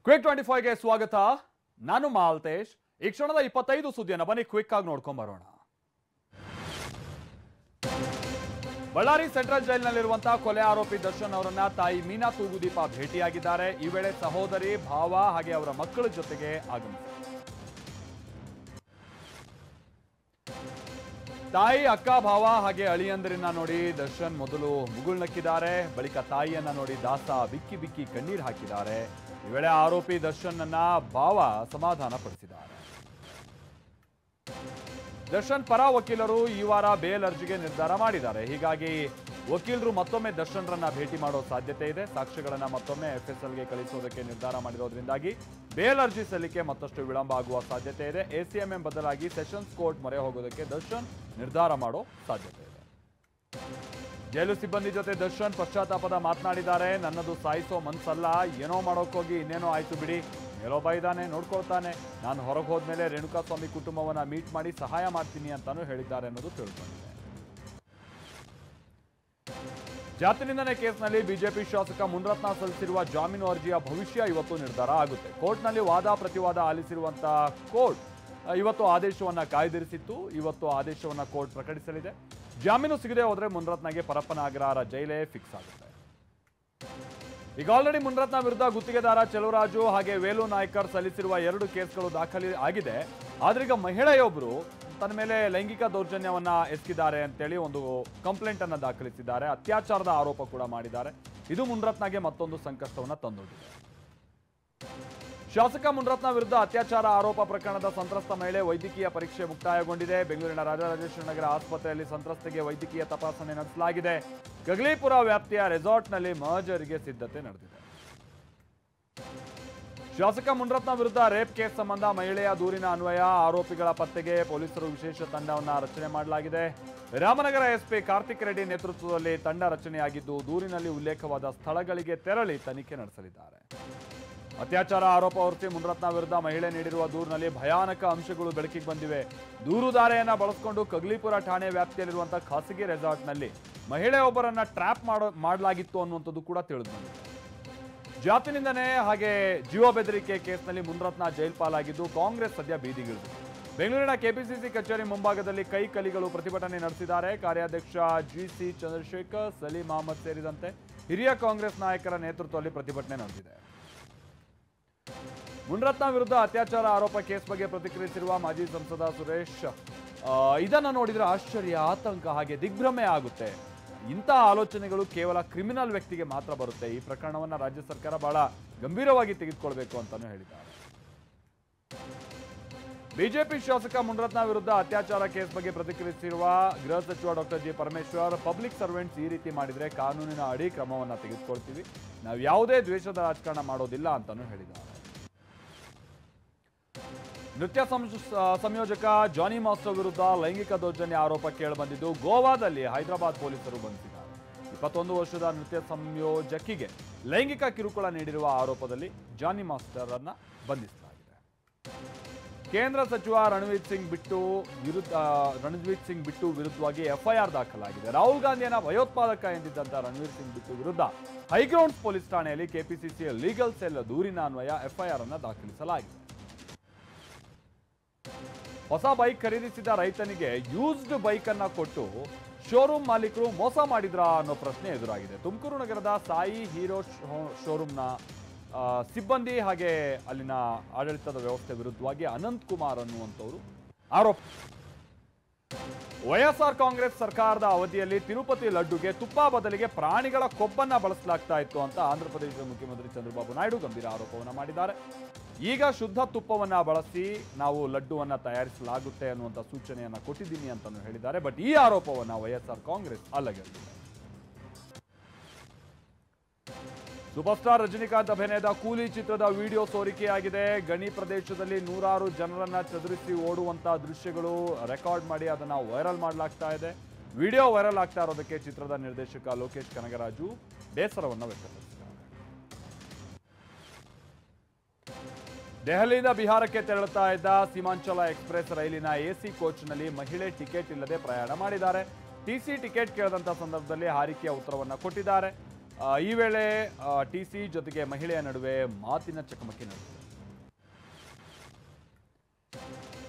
Quick 25ಗೆ ಸ್ವಾಗತ. ನಾನು ಮಾಲ್ತೇಶ್. ಈ ಕ್ಷಣದ 25 ಸುದ್ದಿಯನ್ನು ಬನ್ನಿ ಕ್ವಿಕ್ ಆಗಿ ನೋಡ್ಕೊಂಡ್ ಬರೋಣ. ಬಳ್ಳಾರಿ ಸೆಂಟ್ರಲ್ ಜೈಲಿನಲ್ಲಿರುವಂತಹ ಕೊಲೆ ಆರೋಪಿ ದರ್ಶನ್ ಅವರನ್ನ ತಾಯಿ ಮೀನಾ ತೂಗುದೀಪ ಭೇಟಿಯಾಗಿದ್ದಾರೆ. ಈ ವೇಳೆ ಸಹೋದರಿ, ಭಾವ ಹಾಗೆ ಅವರ ಮಕ್ಕಳ ಜೊತೆಗೆ ಆಗಮಿಸಿದ್ದಾರೆ. ತಾಯಿ, ಅಕ್ಕ, ಭಾವ ಹಾಗೆ ಅಳಿಯಂದರನ್ನ ನೋಡಿ ದರ್ಶನ್ ಮೊದಲು ಮುಗುಳ್ನಕ್ಕಿದ್ದಾರೆ. ಬಳಿಕ ತಾಯಿಯನ್ನ ನೋಡಿ ದಾಸ ಬಿಕ್ಕಿ ಬಿಕ್ಕಿ ಕಣ್ಣೀರು ಹಾಕಿದ್ದಾರೆ. ಈ ವೇಳೆ ಆರೋಪಿ ದರ್ಶನ್ ಅನ್ನ ಭಾವ ಸಮಾಧಾನ ಪಡಿಸಿದ್ದಾರೆ. ದರ್ಶನ್ ಪರ ವಕೀಲರು ಈ ವಾರ ಬೇಲ್ ಅರ್ಜಿಗೆ ನಿರ್ಧಾರ ಮಾಡಿದ್ದಾರೆ. ಹೀಗಾಗಿ ವಕೀಲರು ಮತ್ತೊಮ್ಮೆ ದರ್ಶನ್ರನ್ನ ಭೇಟಿ ಮಾಡೋ ಸಾಧ್ಯತೆ ಇದೆ. ಸಾಕ್ಷ್ಯಗಳನ್ನ ಮತ್ತೊಮ್ಮೆ FSLಗೆ ಕಳಿಸೋದಕ್ಕೆ ನಿರ್ಧಾರ ಮಾಡಿರೋದ್ರಿಂದಾಗಿ ಬೇಲ್ ಅರ್ಜಿ ಸಲ್ಲಿಕೆ ಮತ್ತಷ್ಟು ವಿಳಂಬ ಆಗುವ ಸಾಧ್ಯತೆ ಇದೆ. ACMM ಬದಲಾಗಿ ಸೆಷನ್ಸ್ ಕೋರ್ಟ್ ಮೊರೆ ಹೋಗೋದಕ್ಕೆ ದರ್ಶನ್ ನಿರ್ಧಾರ ಮಾಡೋ ಸಾಧ್ಯತೆ ಇದೆ. ಜೈಲು ಸಿಬ್ಬಂದಿ ಜೊತೆ ದರ್ಶನ್ ಪಶ್ಚಾತ್ತಾಪದ ಮಾತನಾಡಿದ್ದಾರೆ. ನನ್ನದು ಸಾಯಿಸೋ ಮನ್ಸಲ್ಲ, ಏನೋ ಮಾಡೋಕ್ಕೋಗಿ ಇನ್ನೇನೋ ಆಯ್ತು ಬಿಡಿ, ಮೇಲೊಬ್ಬ ಇದ್ದಾನೆ ನೋಡ್ಕೊಳ್ತಾನೆ, ನಾನು ಹೊರಗೆ ಹೋದ್ಮೇಲೆ ರೇಣುಕಾಸ್ವಾಮಿ ಕುಟುಂಬವನ್ನ ಮೀಟ್ ಮಾಡಿ ಸಹಾಯ ಮಾಡ್ತೀನಿ ಅಂತಾನೂ ಹೇಳಿದ್ದಾರೆ ಅನ್ನೋದು ತಿಳ್ಕೊಂಡಿದೆ. ಜಾತಿ ನಿಂದನೆ ಕೇಸ್ನಲ್ಲಿ ಬಿಜೆಪಿ ಶಾಸಕ ಮುನ್ರತ್ನ ಸಲ್ಲಿಸಿರುವ ಜಾಮೀನು ಅರ್ಜಿಯ ಭವಿಷ್ಯ ಇವತ್ತು ನಿರ್ಧಾರ ಆಗುತ್ತೆ. ಕೋರ್ಟ್ನಲ್ಲಿ ವಾದ ಪ್ರತಿವಾದ ಆಲಿಸಿರುವಂತಹ ಕೋರ್ಟ್ ಇವತ್ತು ಆದೇಶವನ್ನ ಕಾಯ್ದಿರಿಸಿತ್ತು. ಇವತ್ತು ಆದೇಶವನ್ನ ಕೋರ್ಟ್ ಪ್ರಕಟಿಸಲಿದೆ. ಜಾಮೀನು ಸಿಗದೆ ಹೋದ್ರೆ ಮುನ್ರತ್ನಗೆ ಪರಪ್ಪನ ಅಗ್ರಹಾರ ಜೈಲೇ ಫಿಕ್ಸ್ ಆಗುತ್ತೆ. ಈಗ ಆಲ್ರೆಡಿ ಮುನ್ರತ್ನ ವಿರುದ್ಧ ಗುತ್ತಿಗೆದಾರ ಚೆಲುವರಾಜು ಹಾಗೆ ವೇಲು ನಾಯ್ಕರ್ ಸಲ್ಲಿಸಿರುವ 2 ಕೇಸ್ಗಳು ದಾಖಲೆ ಆಗಿದೆ. ಆದ್ರೆ ಈಗ ಮಹಿಳೆಯೊಬ್ಬರು ತನ್ನ ಮೇಲೆ ಲೈಂಗಿಕ ದೌರ್ಜನ್ಯವನ್ನ ಎಸಗಿದ್ದಾರೆ ಅಂತೇಳಿ ಒಂದು ಕಂಪ್ಲೇಂಟ್ ಅನ್ನ ದಾಖಲಿಸಿದ್ದಾರೆ. ಅತ್ಯಾಚಾರದ ಆರೋಪ ಕೂಡ ಮಾಡಿದ್ದಾರೆ. ಇದು ಮುನ್ರತ್ನಗೆ ಮತ್ತೊಂದು ಸಂಕಷ್ಟವನ್ನ ತಂದೊಡ್ಡಿದೆ. ಶಾಸಕ ಮುನ್ರತ್ನ ವಿರುದ್ಧ ಅತ್ಯಾಚಾರ ಆರೋಪ ಪ್ರಕರಣದ ಸಂತ್ರಸ್ತ ಮಹಿಳೆ ವೈದ್ಯಕೀಯ ಪರೀಕ್ಷೆ ಮುಕ್ತಾಯಗೊಂಡಿದೆ. ಬೆಂಗಳೂರಿನ ರಾಜರಾಜೇಶ್ವರಿ ನಗರ ಆಸ್ಪತ್ರೆಯಲ್ಲಿ ಸಂತ್ರಸ್ತೆಗೆ ವೈದ್ಯಕೀಯ ತಪಾಸಣೆ ನಡೆಸಲಾಗಿದೆ. ಗಗಲೀಪುರ ವ್ಯಾಪ್ತಿಯ ರೆಸಾರ್ಟ್ನಲ್ಲಿ ಮಹಜರಿಗೆ ಸಿದ್ಧತೆ ನಡೆದಿದೆ. ಶಾಸಕ ಮುನ್ರತ್ನ ವಿರುದ್ಧ ರೇಪ್ ಕೇಸ್ ಸಂಬಂಧ ಮಹಿಳೆಯ ದೂರಿನ ಅನ್ವಯ ಆರೋಪಿಗಳ ಪತ್ತೆಗೆ ಪೊಲೀಸರು ವಿಶೇಷ ತಂಡವನ್ನ ರಚನೆ ಮಾಡಲಾಗಿದೆ. ರಾಮನಗರ SP ಕಾರ್ತಿಕ್ ರೆಡ್ಡಿ ನೇತೃತ್ವದಲ್ಲಿ ತಂಡ ರಚನೆಯಾಗಿದ್ದು ದೂರಿನಲ್ಲಿ ಉಲ್ಲೇಖವಾದ ಸ್ಥಳಗಳಿಗೆ ತೆರಳಿ ತನಿಖೆ ನಡೆಸಲಿದ್ದಾರೆ. ಅತ್ಯಾಚಾರ ಆರೋಪ ಹೊರಿಸಿ ಮುನ್ರತ್ನ ವಿರುದ್ಧ ಮಹಿಳೆ ನೀಡಿರುವ ದೂರಿನಲ್ಲಿ ಭಯಾನಕ ಅಂಶಗಳು ಬೆಳಕಿಗೆ ಬಂದಿವೆ. ದೂರುದಾರೆಯನ್ನ ಬಳಸಿಕೊಂಡು ಕಗ್ಲಿಪುರ ಠಾಣೆ ವ್ಯಾಪ್ತಿಯಲ್ಲಿರುವಂತಹ ಖಾಸಗಿ ರೆಸಾರ್ಟ್ನಲ್ಲಿ ಮಹಿಳೆಯೊಬ್ಬರನ್ನ ಟ್ರ್ಯಾಪ್ ಮಾಡಲಾಗಿತ್ತು ಅನ್ನುವಂಥದ್ದು ಕೂಡ ತಿಳಿದು ಬಂದಿದೆ. ಜಾತಿ ನಿಂದನೆ ಹಾಗೆ ಜೀವ ಬೆದರಿಕೆ ಕೇಸ್ನಲ್ಲಿ ಮುನ್ರತ್ನ ಜೈಲ್ ಪಾಲಾಗಿದ್ದು ಕಾಂಗ್ರೆಸ್ ಸದ್ಯ ಬೀದಿಗಿಳಿದಿದೆ. ಬೆಂಗಳೂರಿನ KPCC ಕಚೇರಿ ಮುಂಭಾಗದಲ್ಲಿ ಕೈ ಕಲಿಗಳು ಪ್ರತಿಭಟನೆ ನಡೆಸಿದ್ದಾರೆ. ಕಾರ್ಯಾಧ್ಯಕ್ಷ GC ಚಂದ್ರಶೇಖರ್, ಸಲೀಂ ಅಹಮದ್ ಸೇರಿದಂತೆ ಹಿರಿಯ ಕಾಂಗ್ರೆಸ್ ನಾಯಕರ ನೇತೃತ್ವದಲ್ಲಿ ಪ್ರತಿಭಟನೆ ನಡೆದಿದೆ. ಮುನ್ರತ್ನ ವಿರುದ್ಧ ಅತ್ಯಾಚಾರ ಆರೋಪ ಕೇಸ್ ಬಗ್ಗೆ ಪ್ರತಿಕ್ರಿಯಿಸಿರುವ ಮಾಜಿ ಸಂಸದ ಸುರೇಶ್, ಇದನ್ನು ನೋಡಿದ್ರೆ ಆಶ್ಚರ್ಯ, ಆತಂಕ ಹಾಗೆ ದಿಗ್ಭ್ರಮೆ ಆಗುತ್ತೆ. ಇಂಥ ಆಲೋಚನೆಗಳು ಕೇವಲ ಕ್ರಿಮಿನಲ್ ವ್ಯಕ್ತಿಗೆ ಮಾತ್ರ ಬರುತ್ತೆ. ಈ ಪ್ರಕರಣವನ್ನು ರಾಜ್ಯ ಸರ್ಕಾರ ಬಹಳ ಗಂಭೀರವಾಗಿ ತೆಗೆದುಕೊಳ್ಬೇಕು ಅಂತಾನೂ ಹೇಳಿದ್ದಾರೆ. ಬಿಜೆಪಿ ಶಾಸಕ ಮುನ್ರತ್ನ ವಿರುದ್ಧ ಅತ್ಯಾಚಾರ ಕೇಸ್ ಬಗ್ಗೆ ಪ್ರತಿಕ್ರಿಯಿಸಿರುವ ಗೃಹ ಸಚಿವ doctor G. Parameshwar, public servants ಈ ರೀತಿ ಮಾಡಿದ್ರೆ ಕಾನೂನಿನ ಅಡಿ ಕ್ರಮವನ್ನು ತೆಗೆದುಕೊಳ್ತೀವಿ, ನಾವು ಯಾವುದೇ ದ್ವೇಷದ ರಾಜಕಾರಣ ಮಾಡೋದಿಲ್ಲ ಅಂತಾನೂ ಹೇಳಿದ್ದಾರೆ. ನೃತ್ಯ ಸಂಯೋಜಕ ಜಾನಿ ಮಾಸ್ಟರ್ ವಿರುದ್ಧ ಲೈಂಗಿಕ ದೌರ್ಜನ್ಯ ಆರೋಪ ಕೇಳಿಬಂದಿದ್ದು ಗೋವಾದಲ್ಲಿ ಹೈದರಾಬಾದ್ ಪೊಲೀಸರು ಬಂಧಿಸಿದ್ದಾರೆ. 21 ವರ್ಷದ ನೃತ್ಯ ಸಂಯೋಜಕಿಗೆ ಲೈಂಗಿಕ ಕಿರುಕುಳ ನೀಡಿರುವ ಆರೋಪದಲ್ಲಿ ಜಾನಿ ಮಾಸ್ಟರ್ ಅನ್ನ ಬಂಧಿಸಲಾಗಿದೆ. ಕೇಂದ್ರ ಸಚಿವ ರಣವೀರ್ ಸಿಂಗ್ ಬಿಟ್ಟು ವಿರುದ್ಧವಾಗಿ FIR ದಾಖಲಾಗಿದೆ. ರಾಹುಲ್ ಗಾಂಧಿಯನ್ನ ಭಯೋತ್ಪಾದಕ ಎಂದಿದ್ದಂತ ರಣವೀರ್ ಸಿಂಗ್ ಬಿಟ್ಟು ವಿರುದ್ಧ ಹೈಗ್ರೌಂಡ್ಸ್ ಪೊಲೀಸ್ ಠಾಣೆಯಲ್ಲಿ KPCC ಲೀಗಲ್ ಸೆಲ್ ದೂರಿನ ಅನ್ವಯ FIR ಅನ್ನ ದಾಖಲಿಸಲಾಗಿದೆ. ಹೊಸ ಬೈಕ್ ಖರೀದಿಸಿದ ರೈತನಿಗೆ ಯೂಸ್ಡ್ ಬೈಕ್ ಅನ್ನ ಕೊಟ್ಟು ಶೋರೂಮ್ ಮಾಲೀಕರು ಮೋಸ ಮಾಡಿದ್ರಾ ಅನ್ನೋ ಪ್ರಶ್ನೆ ಎದುರಾಗಿದೆ. ತುಮಕೂರು ನಗರದ ಸಾಯಿ ಹೀರೋ ಶೋರೂಮ್ನ ಸಿಬ್ಬಂದಿ ಹಾಗೆ ಅಲ್ಲಿನ ಆಡಳಿತದ ವ್ಯವಸ್ಥೆ ವಿರುದ್ಧವಾಗಿ ಅನಂತ್ ಕುಮಾರ್ ಅನ್ನುವಂಥವರು ಆರೋಪ. YSR ಕಾಂಗ್ರೆಸ್ ಸರ್ಕಾರದ ಅವಧಿಯಲ್ಲಿ ತಿರುಪತಿ ಲಡ್ಡುಗೆ ತುಪ್ಪ ಬದಲಿಗೆ ಪ್ರಾಣಿಗಳ ಕೊಬ್ಬನ್ನ ಬಳಸಲಾಗ್ತಾ ಇತ್ತು ಅಂತ ಆಂಧ್ರ ಪ್ರದೇಶದ ಮುಖ್ಯಮಂತ್ರಿ ಚಂದ್ರಬಾಬು ನಾಯ್ಡು ಗಂಭೀರ ಆರೋಪವನ್ನು ಮಾಡಿದ್ದಾರೆ. ಈಗ ಶುದ್ಧ ತುಪ್ಪವನ್ನ ಬಳಸಿ ನಾವು ಲಡ್ಡುವನ್ನ ತಯಾರಿಸಲಾಗುತ್ತೆ ಅನ್ನುವಂಥ ಸೂಚನೆಯನ್ನ ಕೊಟ್ಟಿದ್ದೀನಿ ಅಂತಾನು ಹೇಳಿದ್ದಾರೆ. ಬಟ್ ಈ ಆರೋಪವನ್ನ YSR ಕಾಂಗ್ರೆಸ್ ಅಲ್ಲಗೆಳೆದಿದೆ. ಸೂಪರ್ ಸ್ಟಾರ್ ರಜನಿಕಾಂತ್ ಅಭಿನಯದ ಕೂಲಿ ಚಿತ್ರದ ವಿಡಿಯೋ ಸೋರಿಕೆಯಾಗಿದೆ. ಗಣಿ ಪ್ರದೇಶದಲ್ಲಿ ನೂರಾರು ಜನರನ್ನ ಚದುರಿಸಿ ಓಡುವಂತಹ ದೃಶ್ಯಗಳು ರೆಕಾರ್ಡ್ ಮಾಡಿ ಅದನ್ನ ವೈರಲ್ ಮಾಡಲಾಗ್ತಾ ಇದೆ. ವಿಡಿಯೋ ವೈರಲ್ ಆಗ್ತಾ ಇರೋದಕ್ಕೆ ಚಿತ್ರದ ನಿರ್ದೇಶಕ ಲೋಕೇಶ್ ಕನಗರಾಜು ಬೇಸರವನ್ನು ವ್ಯಕ್ತಪಡಿಸಿದ್ದಾರೆ. ದೆಹಲಿಯಿಂದ ಬಿಹಾರಕ್ಕೆ ತೆರಳುತ್ತಾ ಇದ್ದ ಸೀಮಾಂಚಲ ಎಕ್ಸ್ಪ್ರೆಸ್ ರೈಲಿನ AC ಕೋಚ್ನಲ್ಲಿ ಮಹಿಳೆ ಟಿಕೆಟ್ ಇಲ್ಲದೆ ಪ್ರಯಾಣ ಮಾಡಿದ್ದಾರೆ. TC ಟಿಕೆಟ್ ಕೇಳದಂತ ಸಂದರ್ಭದಲ್ಲಿ ಹಾರಿಕೆಯ ಉತ್ತರವನ್ನು ಕೊಟ್ಟಿದ್ದಾರೆ. ಈ ವೇಳೆ ಟಿಸಿ ಜೊತೆಗೆ ಮಹಿಳೆಯ ನಡುವೆ ಮಾತಿನ ಚಕಮಕಿ ನಡೆದಿದೆ.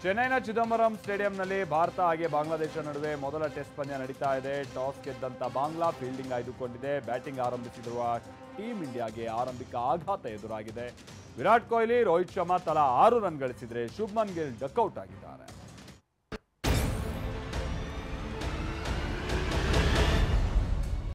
ಚೆನ್ನೈನ ಚಿದಂಬರಂ ಸ್ಟೇಡಿಯಂನಲ್ಲಿ ಭಾರತ ಹಾಗೆ ಬಾಂಗ್ಲಾದೇಶ ನಡುವೆ ಮೊದಲ ಟೆಸ್ಟ್ ಪಂದ್ಯ ನಡೀತಾ ಇದೆ. ಟಾಸ್ ಗೆದ್ದಂತ ಬಾಂಗ್ಲಾ ಫೀಲ್ಡಿಂಗ್ ಆಯ್ದುಕೊಂಡಿದೆ. ಬ್ಯಾಟಿಂಗ್ ಆರಂಭಿಸಿರುವ ಟೀಂ ಇಂಡಿಯಾಗೆ ಆರಂಭಿಕ ಆಘಾತ ಎದುರಾಗಿದೆ. ವಿರಾಟ್ ಕೊಹ್ಲಿ, ರೋಹಿತ್ ಶರ್ಮಾ ತಲಾ 6 ರನ್ ಗಳಿಸಿದ್ರೆ ಶುಭ್ಮನ್ ಗಿಲ್ ಡಕ್ಔಟ್ ಆಗಿದ್ದಾರೆ.